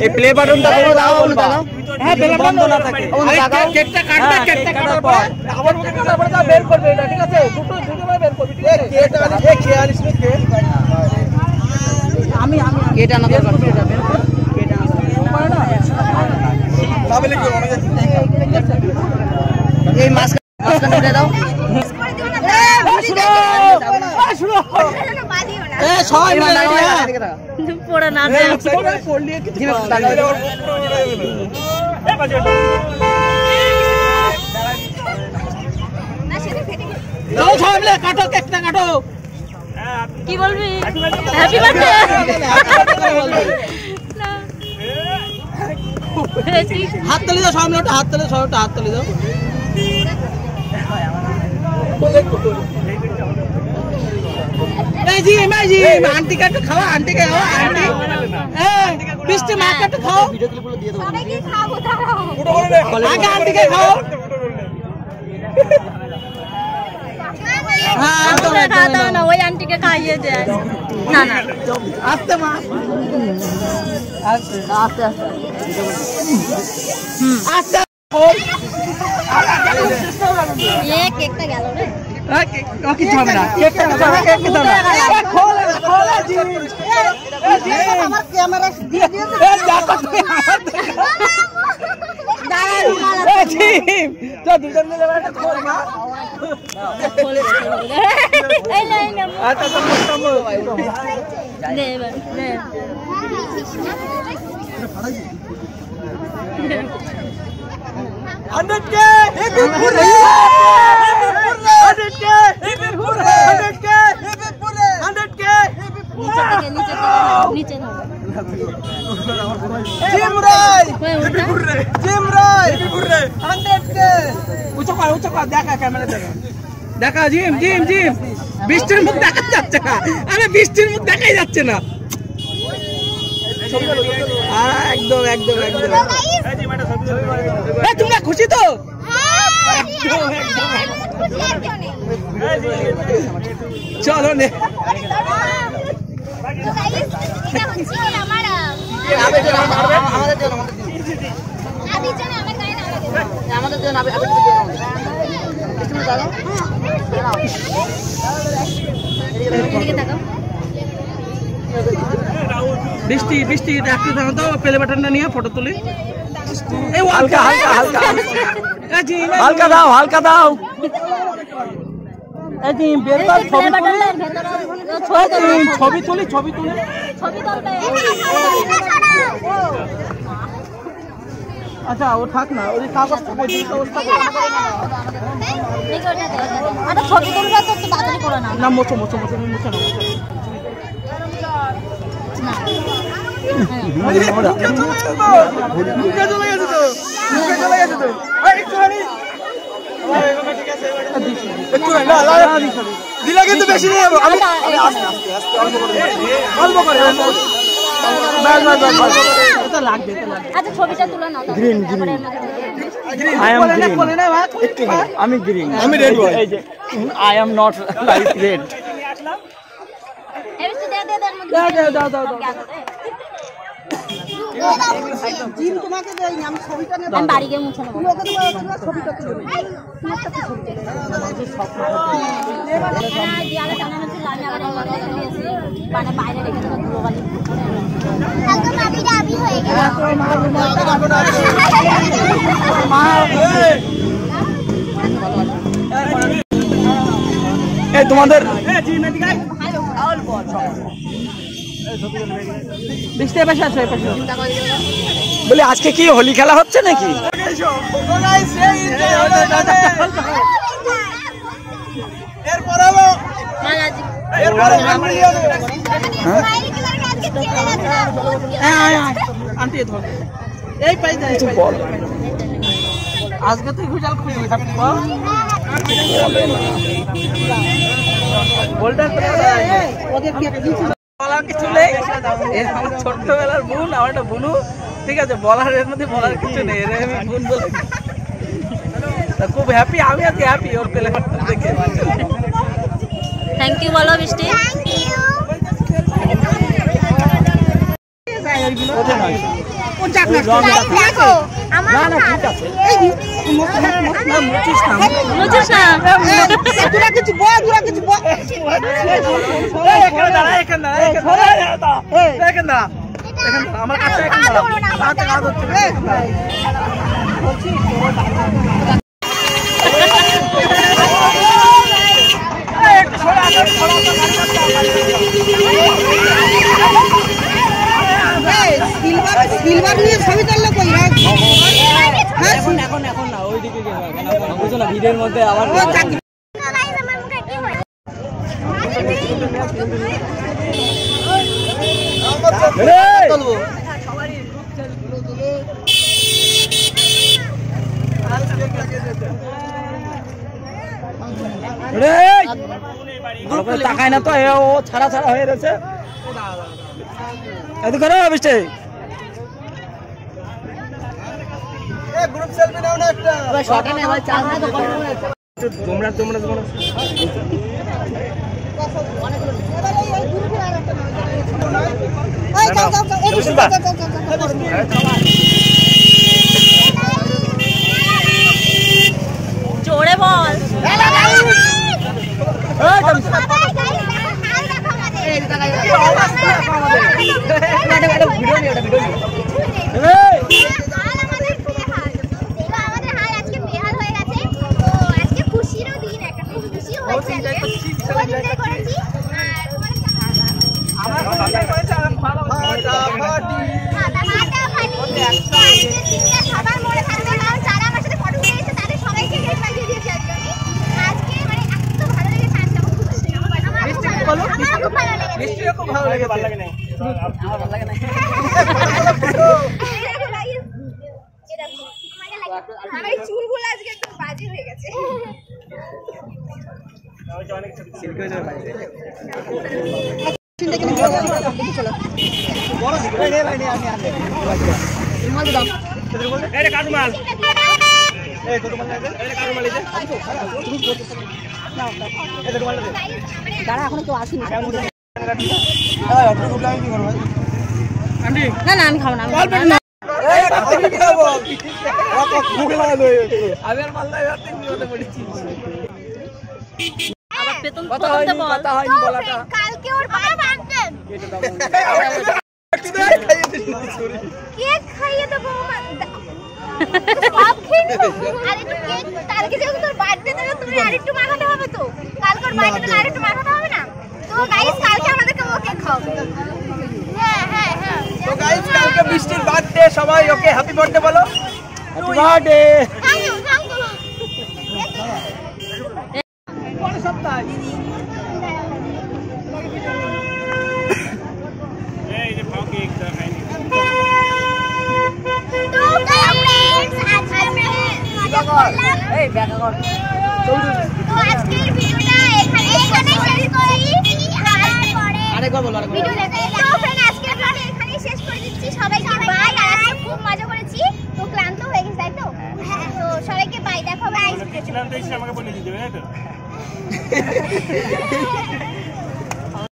এই প্লে বাটনটা করে দাও বলবা। হ্যাঁ প্লে বন্ধ না থাকে কেকটা কাটবে, কেকটা কাটার পর আবার মুখে কাটার পর দাও বের করবে এটা, ঠিক আছে? দুটো ভাবে বের করবে। কেকটা এ খেয়ালিস না কে আমি কেকটা না দরকার, কেকটা বের কর, কেকটা না পারে না তাহলে কি মনে যাচ্ছে এই মাছটা উঠে দাও। শুনো এ সবাই মিলে পড়া না দে পড়লি কিছু দাও সবাই মিলে কাটো, কেকটা কাটো। কি বলবি? Happy birthday. হাত তালি দাও সবাই মিলে, হাত তালি দাও, সবাই হাত তালি দাও। आंटी का तो खाओ, आंटी का खाओ, आंटी बिस्टे माँ का तो खाओ, आगे आंटी का खाओ। हाँ तो खाता ना वही आंटी के खाइए जाए ना ना आस्ते माँ आस्ते आस्ते आस्ते ये केक टा गया रे ओके झगड़ा केक टा खोल जी हमारा कैमरा दिए ए जाको तो दूसरे में लेवाटा खोल ना ए नहीं ना आता तो खत्म हो भाई दे दे 100k happy birthday 100k happy birthday 100k happy birthday 100k नीचे जिम राय हैप्पी बर्थडे जिम राय हैप्पी बर्थडे 100k উঁচু কর দেখা ক্যামেরা দেখা জিম জিম জিম বৃষ্টির মুখ দেখা যাচ্ছে না, আরে বৃষ্টির মুখ দেখাই যাচ্ছে না। একদম একদম একদম তোমরা খুশি তো? চলো নে বৃষ্টি বৃষ্টি একটু দাও তো প্লে বাটনটা নিয়ে ফটো তুলি। হালকা হালকা হালকা হালকা দাও হালকা দাও ছবি তুলি ছবি তুলি আচ্ছা ও থাক না ওই কাগজটা ছবি তুলবা তো তাড়াতাড়ি করে না না মোছো মোছো মোছো মোছো না দিলা কিন্তু বেশি নেই অল্প করে আচ্ছা ছবিটা তুলে নাও green green I am green আমি গ্রিন আমি রেড এই যে I am not like red এই দে দে দাও দাও দাও জিম তোমাকে দেই আমি ছবিটা নেব আমি বাড়ি গিয়ে মুছে নেব তুমি ওকে দেবো ছবিটা তুলে তোমারটা কি ছবি দিয়ালে টানানো ছিল আমি আবার অনলাইনে দিয়েছি মানে বাইরে রেখে দেব গ্লোবালি কালকে মাবিটা আবি হয়ে গেল এই তোমাদের বলে আজকে কি হোলি খেলা হচ্ছে নাকি? আজকে তুই ঘুষাল খুঁজে বলার কিছু নেই, ছোট্টবেলার বোন আমার একটা বোনু, ঠিক আছে বলার এর মধ্যে বলার কিছু নেই, আমি বোন বলে খুব হ্যাপি, আমি আজকে হ্যাপি ওর পেলে দেখে। থ্যাংক ইউ বলো মিষ্টি। আমার কাছে ভিডিওর মধ্যে আবার তাকায় না তো ও ছাড়া ছাড়া হয়ে রয়েছে এত করো বৃষ্টি গ্রুপ সেলফি নাও না একটা শটে না ভাই চাল না তো তোমরা জোরে বল চুলগুলো আজকে একটু বাজে হয়ে গেছে। এখন তো আসিনি না না আমি খাবো না কালকে ওর বাবা কেক খাইয়ে দেবো কালকে যেহেতু তোর বার্থডে দেবে তুমি আরেকটু মাখাতে হবে তো কালকে ওর বার্থডে দেবে আরেকটু মাখাতে হবে না তো গাইস কালকে আমাদেরকে ওকে খাও হ্যাঁ তো গাইস কালকে বৃষ্টির বার্থডে সবাই ওকে হ্যাপি বার্থডে বলো হ্যাপি বার্থডে কোন সপ্তাহে এই যে খাও কেক দা খাইনি তো फ्रेंड्स আজকে আমরা মজা করলাম এই ব্যাগ কর তো আজকের ভিডিওটা এখানে শেষ করি আরেকবার বলো ভিডিও দেখে তো फ्रेंड्स আজকের ভিডিও এখানেই শেষ করে দিচ্ছি সবাইকে বাই আর খুব মজা করেছি তো ক্লান্ত হয়ে গেছে তাই তো হ্যাঁ তো সবাইকে বাই দেখো বাই আমাকে বলে দিতে হবে তাই তো